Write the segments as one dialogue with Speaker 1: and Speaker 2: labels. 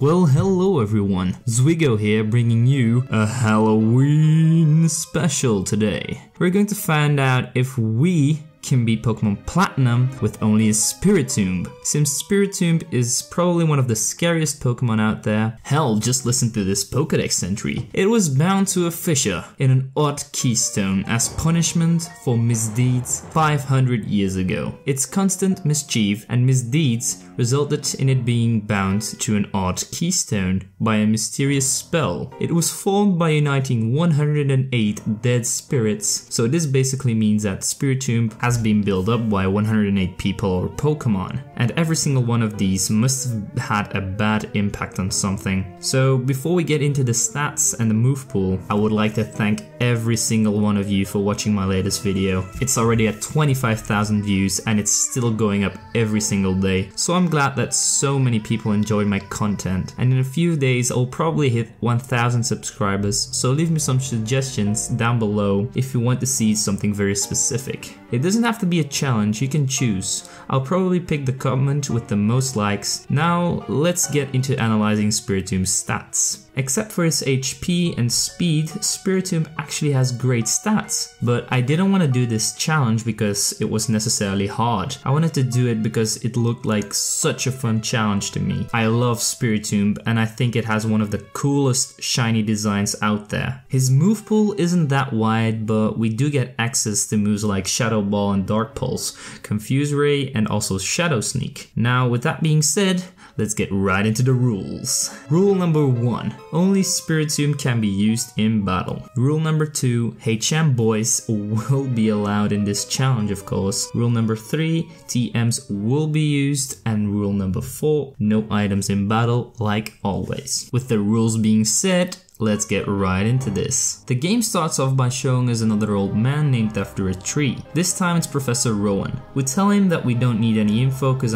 Speaker 1: Well, hello everyone, Zwigo here bringing you a Halloween special today. We're going to find out if we can beat Pokemon Platinum with only a Spiritomb. Since Spiritomb is probably one of the scariest Pokemon out there, hell, just listen to this Pokedex entry. It was bound to a fissure in an odd keystone as punishment for misdeeds 500 years ago. Its constant mischief and misdeeds resulted in it being bound to an odd keystone by a mysterious spell. It was formed by uniting 108 dead spirits, so this basically means that Spiritomb has been built up by 108 people or Pokemon, and every single one of these must have had a bad impact on something. So before we get into the stats and the move pool, I would like to thank every single one of you for watching my latest video. It's already at 25,000 views and it's still going up every single day, so I'm glad that so many people enjoy my content, and in a few days I'll probably hit 1,000 subscribers, so leave me some suggestions down below if you want to see something very specific. It doesn't have to be a challenge, you can choose. I'll probably pick the comment with the most likes. Now let's get into analyzing Spiritomb's stats. Except for its HP and speed, Spiritomb actually has great stats, but I didn't want to do this challenge because it was necessarily hard. I wanted to do it because it looked like such a fun challenge to me. I love Spiritomb and I think it has one of the coolest shiny designs out there. His move pool isn't that wide, but we do get access to moves like Shadow Ball and Dark Pulse, Confuse Ray and also Shadow Sneak. Now with that being said, let's get right into the rules. Rule number 1. Only Spiritomb can be used in battle. Rule number 2. HM boys will be allowed in this challenge, of course. Rule number 3. TMs will be used. And rule number 4. No items in battle, like always. With the rules being said, let's get right into this. The game starts off by showing us another old man named after a tree. This time it's Professor Rowan. We tell him that we don't need any info cause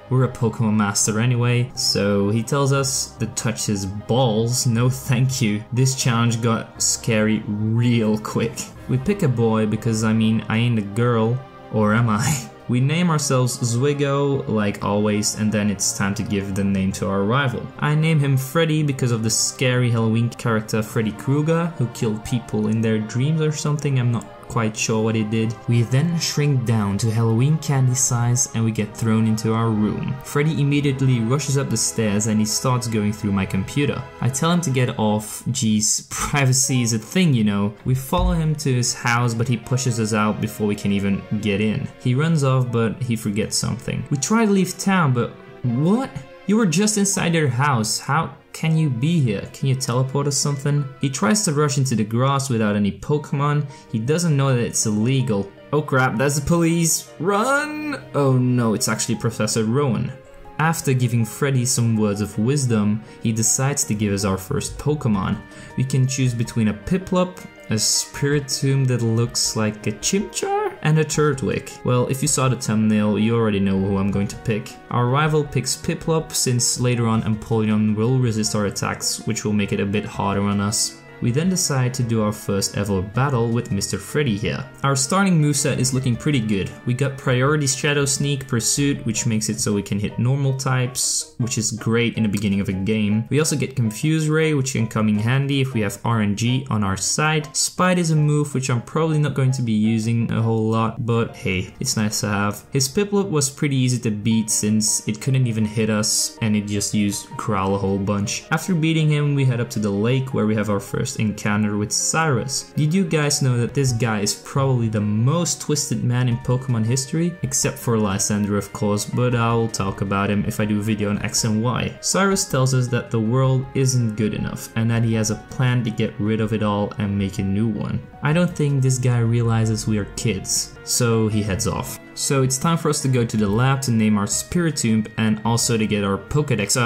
Speaker 1: we're a Pokemon master anyway, so he tells us to touch his balls. No thank you. This challenge got scary real quick. We pick a boy because I ain't a girl, or am I? We name ourselves Zwigo like always, and then it's time to give the name to our rival. I name him Freddy because of the scary Halloween character Freddy Krueger, who killed people in their dreams or something, I'm not quite sure what he did. We then shrink down to Halloween candy size and we get thrown into our room. Freddy immediately rushes up the stairs and he starts going through my computer. I tell him to get off. Geez, privacy is a thing, you know. We follow him to his house, but he pushes us out before we can even get in. He runs off, but he forgets something. We try to leave town, but what? You were just inside your house. How can you be here? Can you teleport or something? He tries to rush into the grass without any Pokemon. He doesn't know that it's illegal. Oh crap, that's the police! Run! Oh no, it's actually Professor Rowan. After giving Freddy some words of wisdom, he decides to give us our first Pokemon. We can choose between a Piplup, a Spiritomb that looks like a Chimchar, and a Turtwig. Well, if you saw the thumbnail, you already know who I'm going to pick. Our rival picks Piplup since later on Empoleon will resist our attacks, which will make it a bit harder on us. We then decide to do our first ever battle with Mr. Freddy here. Our starting moveset is looking pretty good. We got Priority Shadow Sneak, Pursuit, which makes it so we can hit normal types, which is great in the beginning of a game. We also get Confuse Ray, which can come in handy if we have RNG on our side. Spite is a move which I'm probably not going to be using a whole lot, but hey, it's nice to have. His Piplup was pretty easy to beat since it couldn't even hit us and it just used Growl a whole bunch. After beating him, we head up to the lake where we have our first encounter with Cyrus. Did you guys know that this guy is probably the most twisted man in Pokemon history? Except for Lysander, of course, but I'll talk about him if I do a video on X and Y. Cyrus tells us that the world isn't good enough and that he has a plan to get rid of it all and make a new one. I don't think this guy realizes we are kids, so he heads off. So it's time for us to go to the lab to name our Spiritomb and also to get our Pokedex,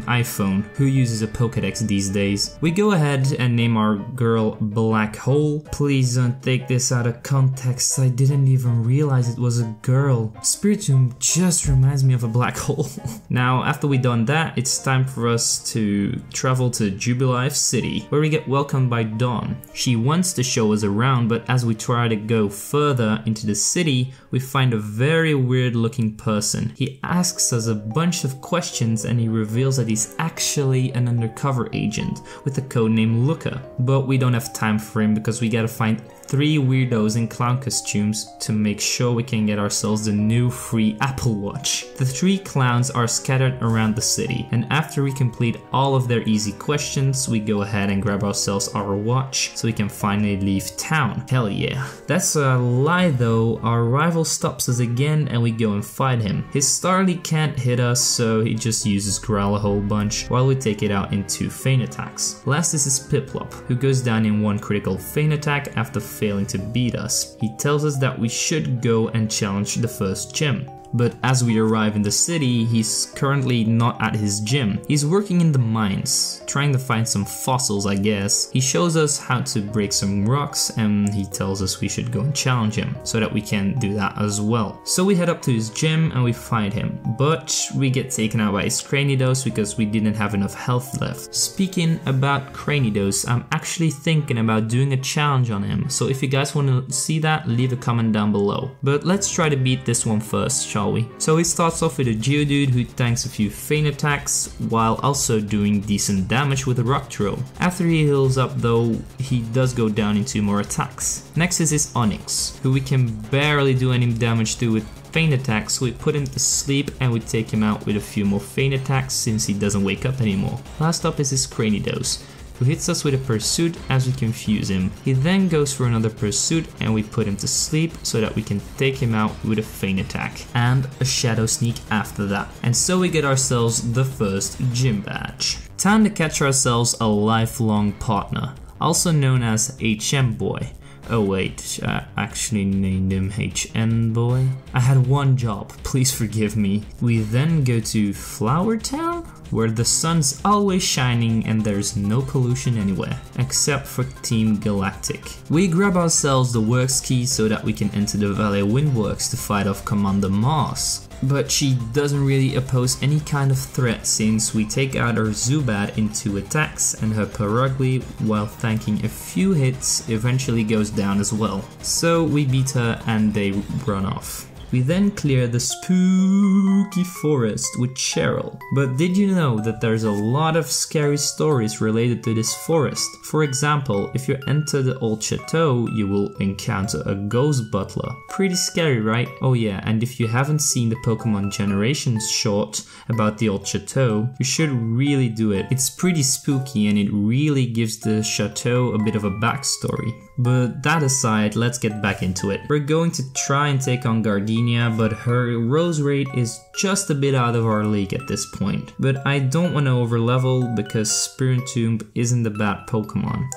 Speaker 1: iPhone. Who uses a Pokedex these days? We go ahead and name our girl Black Hole. Please don't take this out of context, I didn't even realize it was a girl. Spiritomb just reminds me of a black hole. Now after we done that, it's time for us to travel to Jubilife City, where we get welcomed by Dawn. She wants to show us around, but as we try to go further into the city, we we find a very weird looking person. He asks us a bunch of questions and he reveals that he's actually an undercover agent with a code name Luca. But we don't have time for him because we gotta find 3 weirdos in clown costumes to make sure we can get ourselves the new free Apple Watch. The 3 clowns are scattered around the city, and after we complete all of their easy questions, we go ahead and grab ourselves our watch so we can finally leave town. Hell yeah. That's a lie though, our rival stops us again and we go and fight him. His Starly can't hit us, so he just uses Growl a whole bunch while we take it out in 2 feint attacks. Last is his Piplup, who goes down in 1 critical feint attack after failing to beat us. He tells us that we should go and challenge the first gym. But as we arrive in the city, he's currently not at his gym. He's working in the mines, trying to find some fossils, I guess. He shows us how to break some rocks and he tells us we should go and challenge him so that we can do that as well. So we head up to his gym and we fight him, but we get taken out by his Cranidos because we didn't have enough health left. Speaking about Cranidos, I'm actually thinking about doing a challenge on him, so if you guys want to see that, leave a comment down below. But let's try to beat this one first, shall we? So he starts off with a Geodude who tanks a few feint attacks while also doing decent damage with a Rock Throw. After he heals up though, he does go down in 2 more attacks. Next is his Onix, who we can barely do any damage to with feint attacks, so we put him to sleep and we take him out with a few more feint attacks since he doesn't wake up anymore. Last up is his Cranidos, who hits us with a Pursuit as we confuse him. He then goes for another Pursuit and we put him to sleep so that we can take him out with a feint attack and a Shadow Sneak after that. And so we get ourselves the first gym badge. Time to catch ourselves a lifelong partner, also known as HM Boy. Oh wait, I actually named him HN Boy. I had one job, please forgive me. We then go to Flower Town, where the sun's always shining and there's no pollution anywhere, except for Team Galactic. We grab ourselves the Works key so that we can enter the Valley Windworks to fight off Commander Mars. But she doesn't really oppose any kind of threat since we take out her Zubat in 2 attacks and her Purugly, while tanking a few hits, eventually goes down as well. So we beat her and they run off. We then clear the spooky forest with Cheryl. But did you know that there's a lot of scary stories related to this forest? For example, if you enter the old chateau, you will encounter a ghost butler. Pretty scary, right? Oh yeah, and if you haven't seen the Pokemon Generations short about the old chateau, you should really do it. It's pretty spooky and it really gives the chateau a bit of a backstory. But that aside, let's get back into it. We're going to try and take on Gardenia, but her Rose rate is just a bit out of our league at this point. But I don't want to overlevel because Spiritomb isn't a bad Pokemon.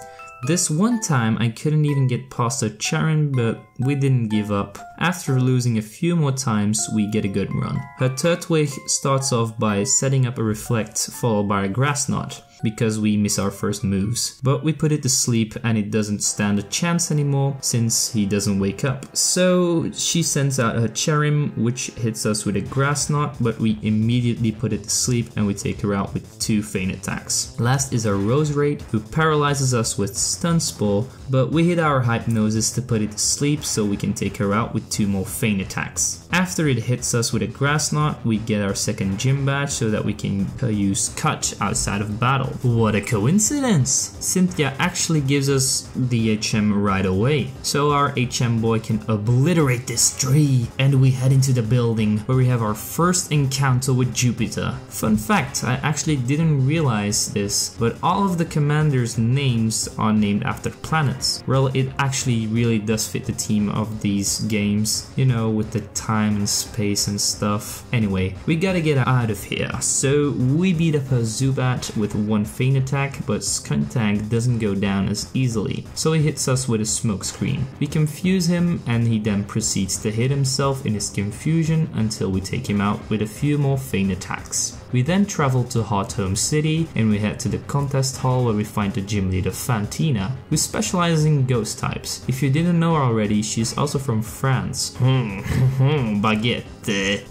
Speaker 1: This one time I couldn't even get past a Charon, but we didn't give up. After losing a few more times, we get a good run. Her Turtwig starts off by setting up a Reflect followed by a Grass Knot, because we miss our first moves. But we put it to sleep and it doesn't stand a chance anymore since he doesn't wake up. So she sends out her Cherim, which hits us with a Grass Knot, but we immediately put it to sleep and we take her out with 2 feint attacks. Last is our Roserade, who paralyzes us with Stun Spore, but we hit our Hypnosis to put it to sleep so we can take her out with 2 more feint attacks. After it hits us with a Grass Knot, we get our second gym badge so that we can use Cut outside of battle. What a coincidence! Cynthia actually gives us the HM right away, so our HM boy can obliterate this tree. And we head into the building where we have our first encounter with Jupiter. Fun fact, I actually didn't realize this, but all of the commanders' names are named after planets. Well, it actually really does fit the theme of these games, you know, with the time and space and stuff. Anyway, we gotta get out of here, so we beat up a Zubat with 1 feint attack, but Skuntank doesn't go down as easily, so he hits us with a Smokescreen. We confuse him and he then proceeds to hit himself in his confusion until we take him out with a few more feint attacks. We then travel to Hot Home City and we head to the contest hall where we find the gym leader Fantina, who specializes in ghost types. If you didn't know already, she's also from France. Baguette.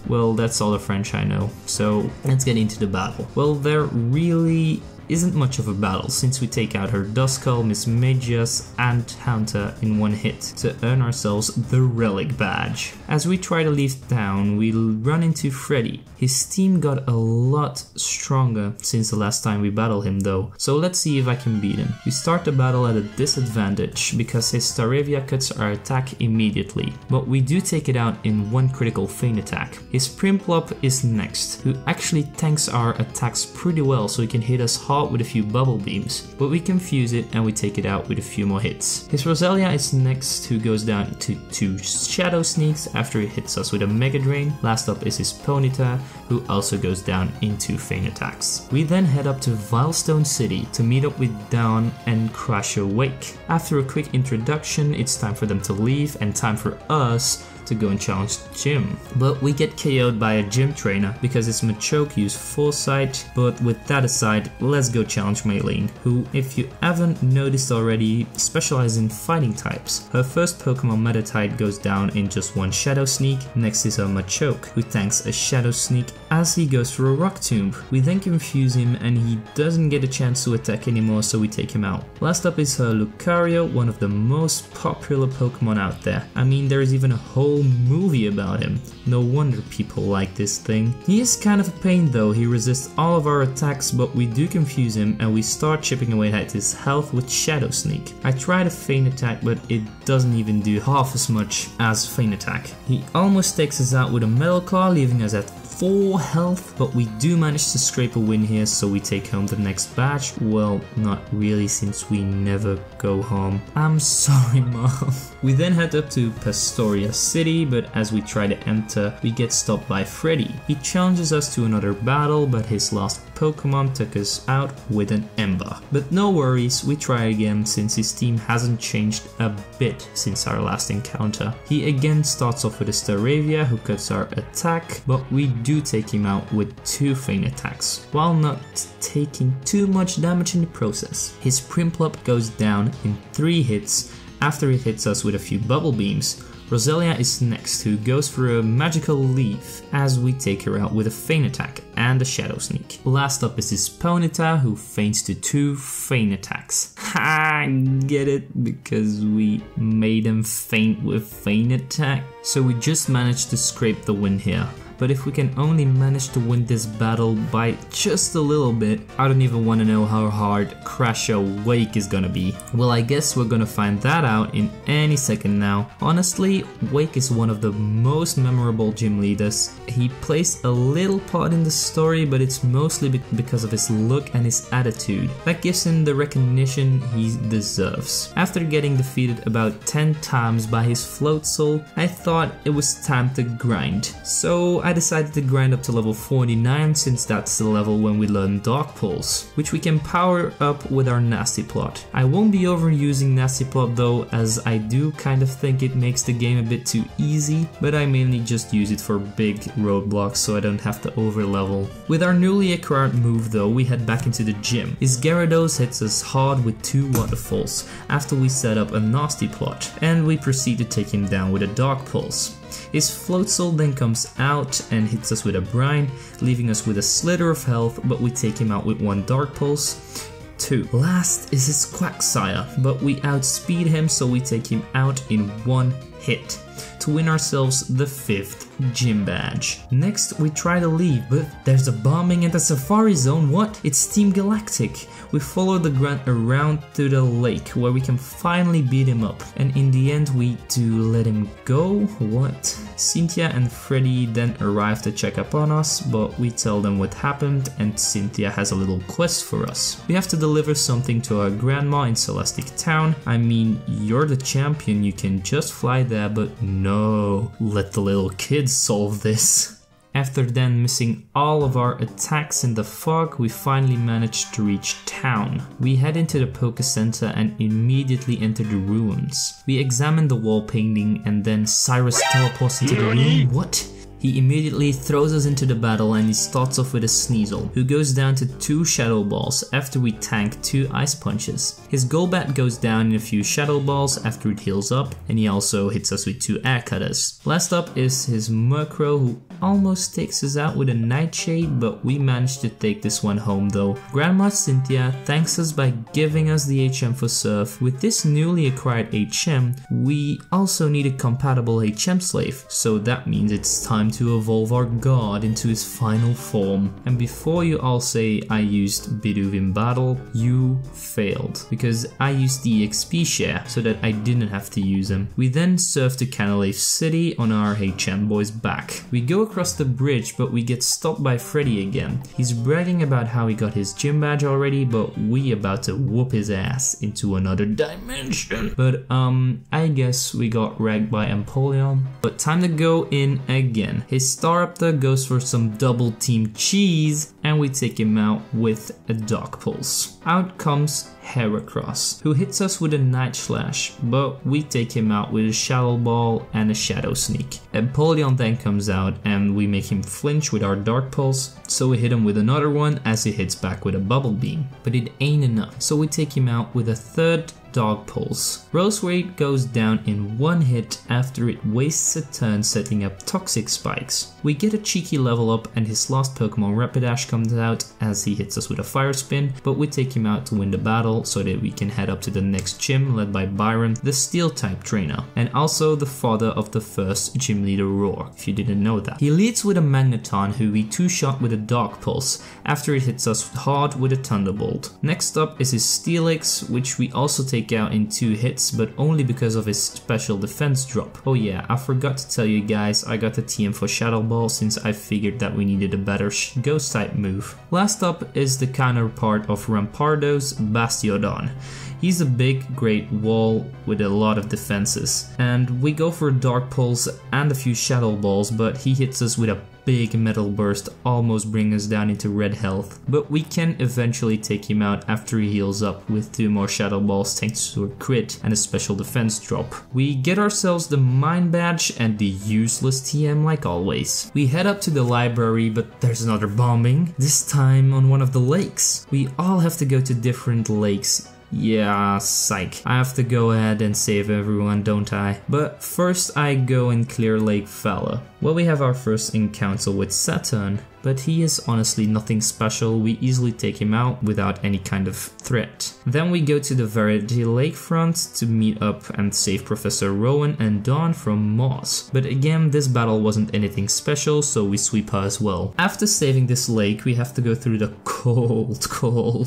Speaker 1: Well, that's all the French I know, so let's get into the battle. Well, there really isn't much of a battle since we take out her Duskull, Miss Magius and Haunter in one hit to earn ourselves the Relic Badge. As we try to leave town, we run into Freddy. His team got a lot stronger since the last time we battled him though, so let's see if I can beat him. We start the battle at a disadvantage because his Staravia cuts our attack immediately, but we do take it out in one critical feint attack. His Prinplup is next, who actually tanks our attacks pretty well so he can hit us hard with a few bubble beams, but we confuse it and we take it out with a few more hits. His Roselia is next, who goes down to 2 Shadow Sneaks after he hits us with a Mega Drain. Last up is his Ponyta, who also goes down in 2 feint attacks. We then head up to Vilestone City to meet up with Dawn and Crasher Wake. After a quick introduction, it's time for them to leave and time for us to go and challenge Jim. But we get KO'd by a gym trainer because his Machoke used Foresight, but with that aside, let's go challenge Maylene, who, if you haven't noticed already, specializes in fighting types. Her first Pokemon Meditite goes down in just 1 Shadow Sneak. Next is her Machoke, who tanks a Shadow Sneak as he goes for a Rock Tomb. We then confuse him and he doesn't get a chance to attack anymore, so we take him out. Last up is her Lucario, one of the most popular Pokemon out there. I mean, there is even a whole movie about him. No wonder people like this thing. He is kind of a pain though, he resists all of our attacks, but we do confuse him and we start chipping away at his health with Shadow Sneak. I try to feint attack, but it doesn't even do half as much as feint attack. He almost takes us out with a Metal Claw, leaving us at 4 health, but we do manage to scrape a win here, so we take home the next badge. Well, not really, since we never go home. I'm sorry, Mom. We then head up to Pastoria City, but as we try to enter, we get stopped by Freddy. He challenges us to another battle, but his last Pokemon took us out with an Ember. But no worries, we try again since his team hasn't changed a bit since our last encounter. He again starts off with a Staravia who cuts our attack, but we do take him out with 2 feint attacks, while not taking too much damage in the process. His Prinplup goes down in 3 hits after it hits us with a few bubble beams. Roselia is next, who goes for a Magical Leaf as we take her out with a feint attack and a Shadow Sneak. Last up is his Ponyta, who feints to 2 feint attacks. Ha! Get it? Because we made him feint with feint attack. So we just managed to scrape the win here. But if we can only manage to win this battle by just a little bit, I don't even want to know how hard Crasher Wake is gonna be. Well, I guess we're gonna find that out in any second now. Honestly, Wake is one of the most memorable gym leaders. He plays a little part in the story, but it's mostly because of his look and his attitude. That gives him the recognition he deserves. After getting defeated about 10 times by his Floatzel, I thought it was time to grind. So I decided to grind up to level 49, since that's the level when we learn Dark Pulse, which we can power up with our Nasty Plot. I won't be overusing Nasty Plot though, as I do kind of think it makes the game a bit too easy, but I mainly just use it for big roadblocks so I don't have to over level. With our newly acquired move though, we head back into the gym. His Gyarados hits us hard with 2 waterfalls after we set up a Nasty Plot, and we proceed to take him down with a Dark Pulse. His Floatzel then comes out and hits us with a Brine, leaving us with a slither of health, but we take him out with 1 Dark Pulse. 2. Last is his Quagsire, but we outspeed him, so we take him out in 1 hit to win ourselves the 5th gym badge. Next, we try to leave, but there's a bombing at the Safari Zone. What? It's Team Galactic. We follow the grunt around to the lake where we can finally beat him up, and in the end we do let him go? What? Cynthia and Freddy then arrive to check up on us, but we tell them what happened and Cynthia has a little quest for us. We have to deliver something to our grandma in Celestic Town. I mean, you're the champion, you can just fly there, but no, let the little kids solve this. After then missing all of our attacks in the fog, we finally managed to reach town. We head into the Poké Center and immediately enter the ruins. We examine the wall painting and then Cyrus teleports into the room. What? He immediately throws us into the battle and he starts off with a Sneasel, who goes down to 2 Shadow Balls after we tank 2 Ice Punches. His Golbat goes down in a few Shadow Balls after it heals up, and he also hits us with 2 Air Cutters. Last up is his Murkrow, who almost takes us out with a Nightshade, but we managed to take this one home though. Grandma Cynthia thanks us by giving us the HM for Surf. With this newly acquired HM, we also need a compatible HM slave, so that means it's time to evolve our god into his final form. And before you all say I used Bidoof in battle, you failed, because I used the XP share so that I didn't have to use him. We then surf to Canalave City on our HM boy's back. We go across the bridge, but we get stopped by Freddy again. He's bragging about how he got his gym badge already, but we about to whoop his ass into another dimension. But I guess we got ragged by Empoleon. But time to go in again. His Staraptor goes for some double team cheese, and we take him out with a Dark Pulse. Out comes Heracross, who hits us with a Night Slash, but we take him out with a Shadow Ball and a Shadow Sneak. Empoleon then comes out and we make him flinch with our Dark Pulse, so we hit him with another one as he hits back with a Bubble Beam. But it ain't enough, so we take him out with a third Dark Pulse. Roserade goes down in one hit after it wastes a turn setting up Toxic Spikes. We get a cheeky level up and his last Pokemon Rapidash comes out as he hits us with a Fire Spin, but we take him out to win the battle so that we can head up to the next gym led by Byron, the Steel type trainer, and also the father of the first gym leader Roar, if you didn't know that. He leads with a Magneton who we two-shot with a Dark Pulse after it hits us hard with a Thunderbolt. Next up is his Steelix, which we also take out in 2 hits, but only because of his special defense drop. Oh yeah, I forgot to tell you guys, I got the TM for Shadow Ball since I figured that we needed a better Ghost type move. Last up is the counterpart of Rampardo's Bastiodon. He's a big, great wall with a lot of defenses, and we go for a Dark Pulse and a few Shadow Balls, but he hits us with a big Metal Burst, almost bring us down into red health. But we can eventually take him out after he heals up with 2 more Shadow Balls thanks to a crit and a special defense drop. We get ourselves the Mind Badge and the useless TM like always. We head up to the library, but there's another bombing, this time on one of the lakes. We all have to go to different lakes. Yeah, psych. I have to go ahead and save everyone, don't I? But first I go and clear Lake Falla. Well, we have our first encounter with Saturn, but he is honestly nothing special. We easily take him out without any kind of threat. Then we go to the Verity Lakefront to meet up and save Professor Rowan and Dawn from Moss. But again, this battle wasn't anything special, so we sweep her as well. After saving this lake, we have to go through the cold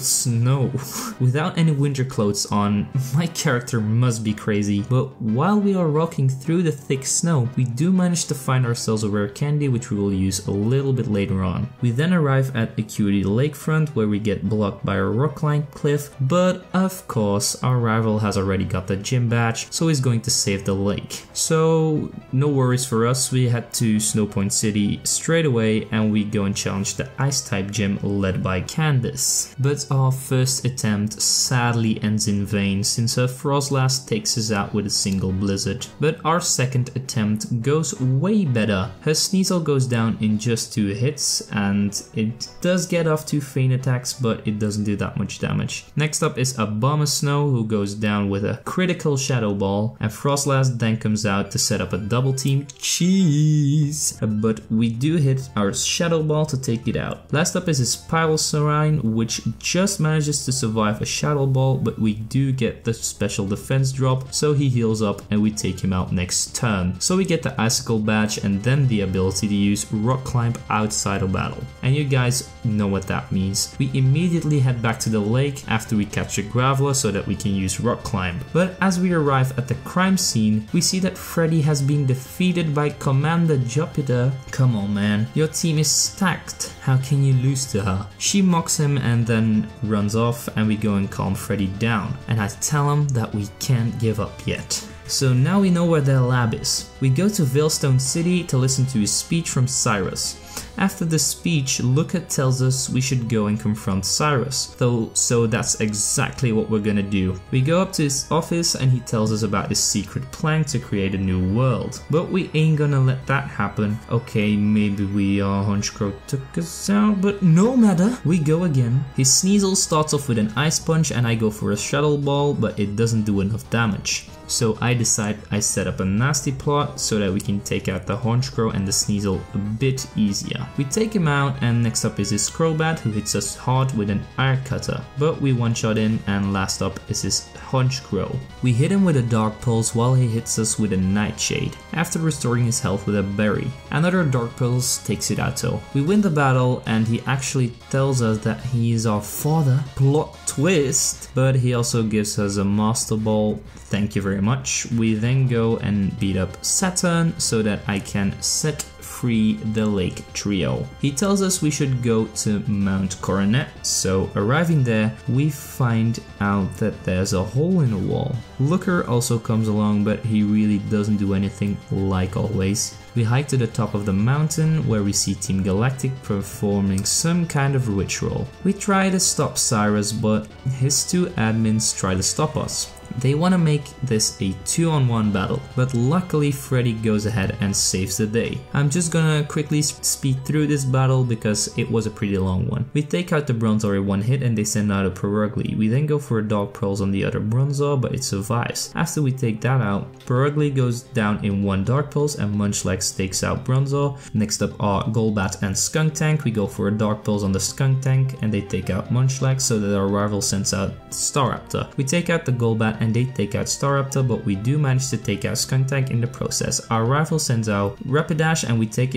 Speaker 1: snow. Without any winter clothes on, my character must be crazy. But while we are walking through the thick snow, we do manage to find ourselves a rare candy, which we will use a little bit later on. We then arrive at Acuity Lakefront, where we get blocked by a rockline cliff, but of course our rival has already got the gym badge, so he's going to save the lake. So no worries for us, we head to Snowpoint City straight away and we go and challenge the Ice type gym led by Candice. But our first attempt sadly ends in vain since her Frostlass takes us out with a single Blizzard. But our second attempt goes way better. Her Sneasel goes down in just 2 hits and it does get off 2 feint attacks, but it doesn't do that much damage. Next up is Abomasnow, who goes down with a critical Shadow Ball, and Frostlass then comes out to set up a double team cheese. But we do hit our Shadow Ball to take it out. Last up is his Pyrosaurine, which just manages to survive a Shadow Ball, but we do get the special defense drop, so he heals up and we take him out next turn. So we get the Icicle badge and then the ability to use Rock Climb outside of battle. And you guys know what that means. We immediately head back to the lake after we capture Graveler so that we can use Rock Climb. But as we arrive at the crime scene, we see that Freddy has been defeated by Commander Jupiter. Come on man, your team is stacked. How can you lose to her? She mocks him and then runs off, and we go and calm Freddy down. And I tell him that we can't give up yet. So now we know where their lab is. We go to Veilstone City to listen to his speech from Cyrus. After the speech, Luca tells us we should go and confront Cyrus, so that's exactly what we're gonna do. We go up to his office and he tells us about his secret plan to create a new world, but we ain't gonna let that happen. Okay, maybe Honchkrow took us out, but no matter, we go again. His Sneasel starts off with an Ice Punch and I go for a Shadow Ball, but it doesn't do enough damage. So I decide I set up a nasty plot so that we can take out the Honchkrow and the Sneasel a bit easier. We take him out, and next up is his Crobat, who hits us hard with an Air Cutter, but we one-shot him, and last up is his Honchkrow. We hit him with a Dark Pulse while he hits us with a Nightshade, after restoring his health with a Berry. Another Dark Pulse takes it out though. We win the battle and he actually tells us that he is our father. Plot twist! But he also gives us a Master Ball. Thank you very much. We then go and beat up Saturn so that I can set free the Lake Trio. He tells us we should go to Mount Coronet, so arriving there, we find out that there's a hole in the wall. Looker also comes along, but he really doesn't do anything like always. We hike to the top of the mountain where we see Team Galactic performing some kind of ritual. We try to stop Cyrus, but his two admins try to stop us. They want to make this a 2-on-1 battle, but luckily Freddy goes ahead and saves the day. I'm just gonna quickly speed through this battle because it was a pretty long one. We take out the Bronzor in one hit and they send out a Purugly. We then go for a Dark Pearls on the other Bronzor, but it survives. After we take that out, Purugly goes down in one Dark Pulse and Munchlax takes out Bronzor. Next up are Golbat and Skuntank. We go for a Dark Pulse on the Skuntank and they take out Munchlax so that our rival sends out Staraptor. We take out the Golbat and they take out Staraptor, but we do manage to take out Skuntank in the process. Our rival sends out Rapidash and we take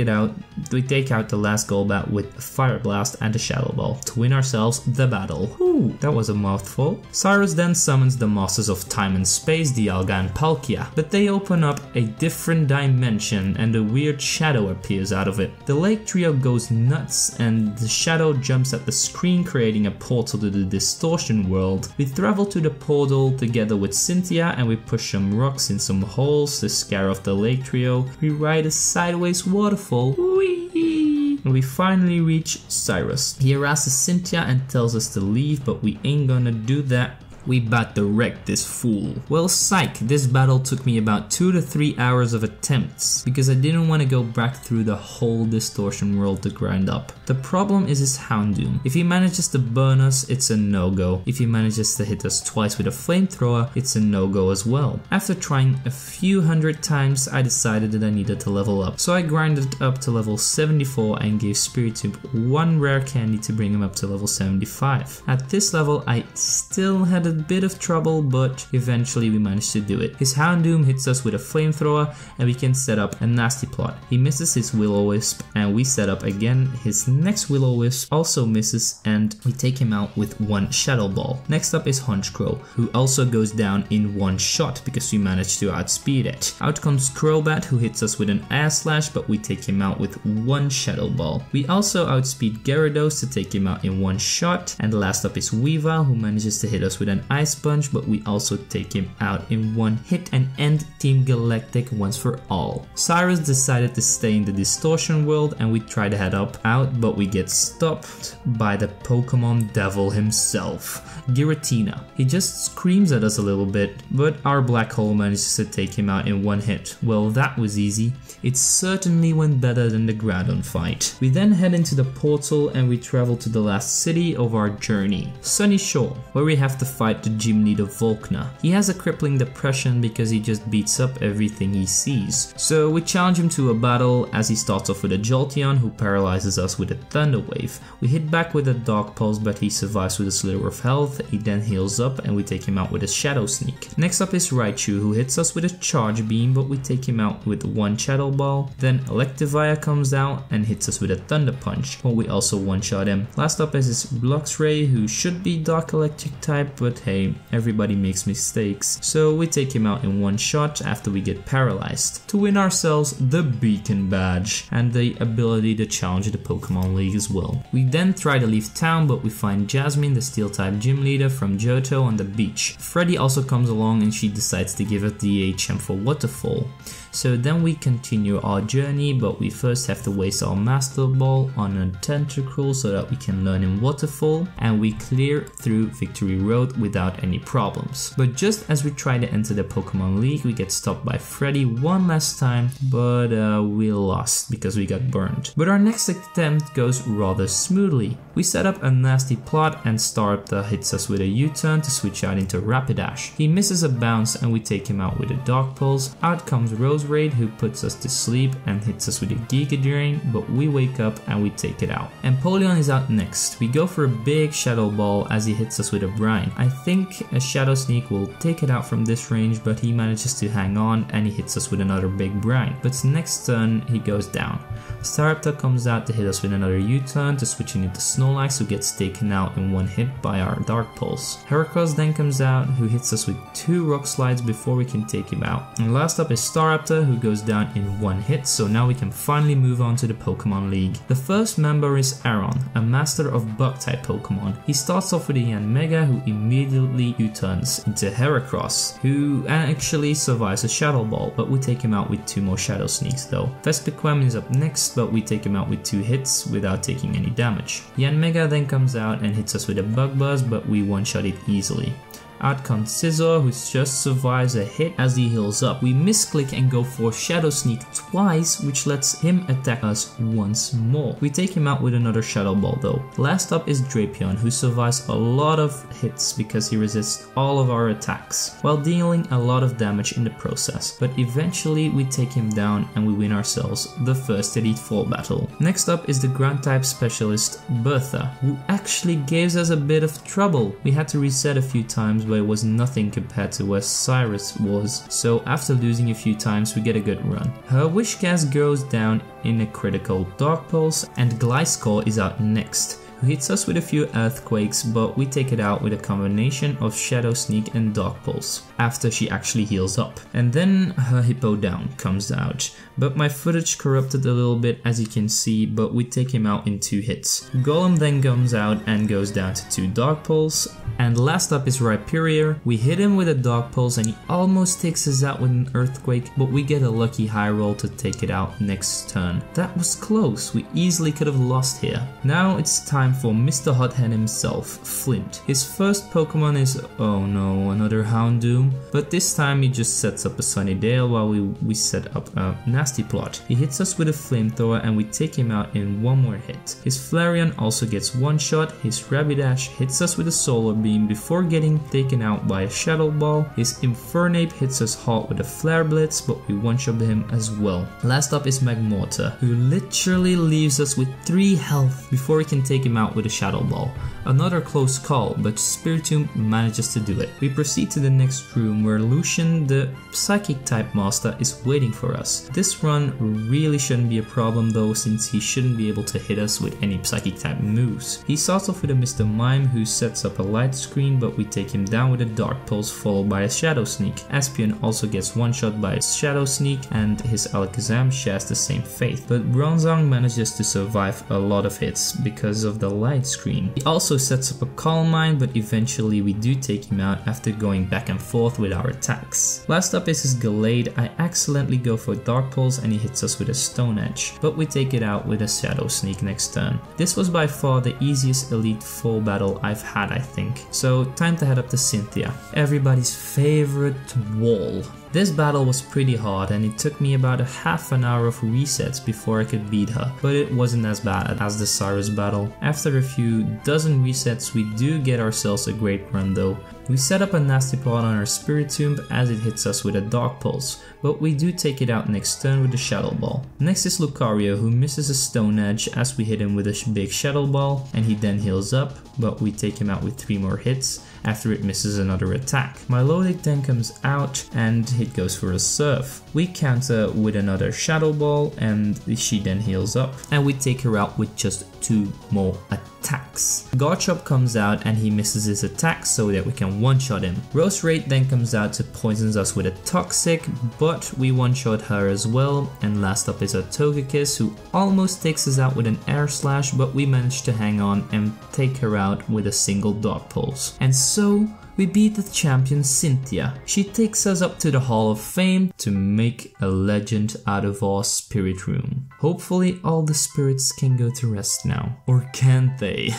Speaker 1: out the last Golbat with Fire Blast and a Shadow Ball to win ourselves the battle. Whew, that was a mouthful. Cyrus then summons the Masters of Time and Space, Dialga and Palkia, but they open up a different dimension and a weird shadow appears out of it. The Lake Trio goes nuts and the shadow jumps at the screen, creating a portal to the Distortion World. We travel to the portal together with Cynthia and we push some rocks in some holes to scare off the Lake Trio. We ride a sideways waterfall. Whee! And we finally reach Cyrus. He harasses Cynthia and tells us to leave, but we ain't gonna do that. We about to wreck this fool. Well, psych, this battle took me about 2 to 3 hours of attempts because I didn't want to go back through the whole Distortion World to grind up. The problem is his Houndoom. If he manages to burn us, it's a no-go. If he manages to hit us twice with a flamethrower, it's a no-go as well. After trying a few hundred times, I decided that I needed to level up. So I grinded up to level 74 and gave Spiritomb one rare candy to bring him up to level 75. At this level, I still had a bit of trouble, but eventually we managed to do it. His Houndoom hits us with a flamethrower and we can set up a nasty plot. He misses his Will-O-Wisp and we set up again. His next Will-O-Wisp also misses and we take him out with one Shadow Ball. Next up is Honchkrow, who also goes down in one shot because we managed to outspeed it. Out comes Crobat, who hits us with an Air Slash, but we take him out with one Shadow Ball. We also outspeed Gyarados to take him out in one shot, and last up is Weavile, who manages to hit us with an Ice Punch, but we also take him out in one hit and end Team Galactic once for all. Cyrus decided to stay in the Distortion World and we try to head out, but we get stopped by the Pokemon Devil himself, Giratina. He just screams at us a little bit, but our Black Hole manages to take him out in one hit. Well, that was easy. It certainly went better than the Groudon fight. We then head into the portal and we travel to the last city of our journey, Sunyshore, where we have to fight the gym leader Volkner. He has a crippling depression because he just beats up everything he sees. So we challenge him to a battle as he starts off with a Jolteon who paralyzes us with a Thunder Wave. We hit back with a Dark Pulse, but he survives with a Slither of Health. He then heals up and we take him out with a Shadow Sneak. Next up is Raichu, who hits us with a Charge Beam, but we take him out with one Shadow Ball. Then Electivire comes out and hits us with a Thunder Punch, but we also one-shot him. Last up is his Luxray, who should be Dark Electric type, but but hey, everybody makes mistakes, so we take him out in one shot after we get paralyzed to win ourselves the Beacon Badge and the ability to challenge the Pokemon League as well. We then try to leave town, but we find Jasmine, the Steel-type gym leader from Johto, on the beach. Freddy also comes along and she decides to give us the HM for Waterfall. So then we continue our journey, but we first have to waste our Master Ball on a Tentacruel so that we can learn in Waterfall, and we clear through Victory Road without any problems. But just as we try to enter the Pokemon League, we get stopped by Freddy one last time, but we lost because we got burned. But our next attempt goes rather smoothly. We set up a nasty plot and Staraptor hits us with a U-turn to switch out into Rapidash. He misses a bounce and we take him out with a Dark Pulse. Out comes Roserade, who puts us to sleep and hits us with a Giga Drain, but we wake up and we take it out. Empoleon is out next. We go for a big Shadow Ball as he hits us with a Brine. I think a Shadow Sneak will take it out from this range, but he manages to hang on and he hits us with another big Brine. But next turn he goes down. Staraptor comes out to hit us with another U-turn to switching into Snorlax, who gets taken out in one hit by our Dark Pulse. Heracross then comes out, who hits us with 2 Rock Slides before we can take him out. And last up is Staraptor, who goes down in one hit, so now we can finally move on to the Pokemon League. The first member is Aron, a master of Bug-type Pokemon. He starts off with a Yanmega, who immediately U-turns into Heracross, who actually survives a Shadow Ball, but we take him out with 2 more Shadow Sneaks though. Vespiquen is up next, but we take him out with 2 hits without taking any damage. Yanmega then comes out and hits us with a Bug Buzz, but we one-shot it easily. Out comes Scizor, who just survives a hit as he heals up. We misclick and go for Shadow Sneak twice, which lets him attack us once more. We take him out with another Shadow Ball though. Last up is Drapion, who survives a lot of hits because he resists all of our attacks, while dealing a lot of damage in the process. But eventually we take him down and we win ourselves the first Elite Four battle. Next up is the Ground-type specialist Bertha, who actually gives us a bit of trouble. We had to reset a few times, but it was nothing compared to where Cyrus was, so after losing a few times we get a good run. Her Whiscash goes down in a critical Dark Pulse, and Gliscor is out next, who hits us with a few Earthquakes, but we take it out with a combination of Shadow Sneak and Dark Pulse after she actually heals up. And then her Hippowdon comes out, but my footage corrupted a little bit as you can see, but we take him out in 2 hits. Golem then comes out and goes down to 2 Dark Pulse. And last up is Rhyperior. We hit him with a Dark Pulse and he almost takes us out with an Earthquake, but we get a lucky high roll to take it out next turn. That was close, we easily could have lost here. Now it's time for Mr. Hothead himself, Flint. His first Pokemon is, oh no, another Houndoom, but this time he just sets up a Sunnydale while we set up a nasty plot. He hits us with a Flamethrower and we take him out in 1 more hit. His Flareon also gets 1 shot, his Rapidash hits us with a Solar Beam before getting taken out by a Shadow Ball. His Infernape hits us hard with a Flare Blitz, but we one-shot him as well. Last up is Magmortar, who literally leaves us with 3 health before we can take him out with a Shadow Ball. Another close call, but Spiritomb manages to do it. We proceed to the next room where Lucian, the Psychic-type master, is waiting for us. This run really shouldn't be a problem though, since he shouldn't be able to hit us with any Psychic-type moves. He starts off with a Mr. Mime, who sets up a light screen, but we take him down with a Dark Pulse followed by a Shadow Sneak. Espeon also gets one-shot by a Shadow Sneak, and his Alakazam shares the same fate. But Bronzong manages to survive a lot of hits because of the light screen. He also sets up a Calm Mind, but eventually we do take him out after going back and forth with our attacks. Last up is his Gallade. I accidentally go for Dark Pulse and he hits us with a Stone Edge, but we take it out with a Shadow Sneak next turn. This was by far the easiest Elite Four battle I've had, I think. So time to head up to Cynthia, everybody's favorite wall. This battle was pretty hard and it took me about a half an hour of resets before I could beat her, but it wasn't as bad as the Cyrus battle. After a few dozen resets we do get ourselves a great run though. We set up a nasty plot on our Spiritomb as it hits us with a Dark Pulse, but we do take it out next turn with a Shadow Ball. Next is Lucario, who misses a Stone Edge as we hit him with a big Shadow Ball, and he then heals up, but we take him out with 3 more hits after it misses another attack. Milotic then comes out and it goes for a Surf. We counter with another Shadow Ball and she then heals up, and we take her out with just 2 more attacks. Garchomp comes out and he misses his attack so that we can and one-shot him. Rose Raid then comes out to poisons us with a Toxic, but we one-shot her as well. And last up is our Togekiss, who almost takes us out with an Air Slash, but we managed to hang on and take her out with a single Dog Pulse. And so we beat the champion Cynthia. She takes us up to the Hall of Fame to make a legend out of our spirit room. Hopefully all the spirits can go to rest now. Or can't they?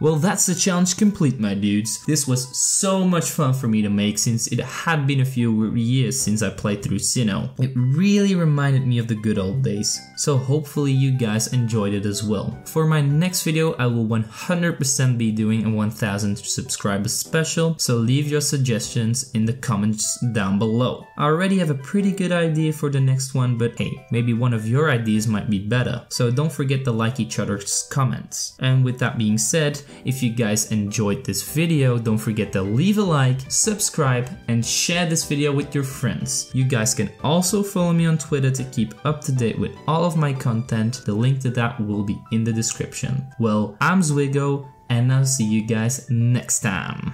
Speaker 1: Well, that's the challenge complete, my dudes. This was so much fun for me to make since it had been a few years since I played through Sinnoh. It really reminded me of the good old days, so hopefully you guys enjoyed it as well. For my next video, I will 100% be doing a 1000 subscribers special, so leave your suggestions in the comments down below. I already have a pretty good idea for the next one, but hey, maybe one of your ideas might be better, so don't forget to like each other's comments. And with that being said, if you guys enjoyed this video, don't forget to leave a like, subscribe, and share this video with your friends. You guys can also follow me on Twitter to keep up to date with all of my content. The link to that will be in the description. Well, I'm Zwigo, and I'll see you guys next time.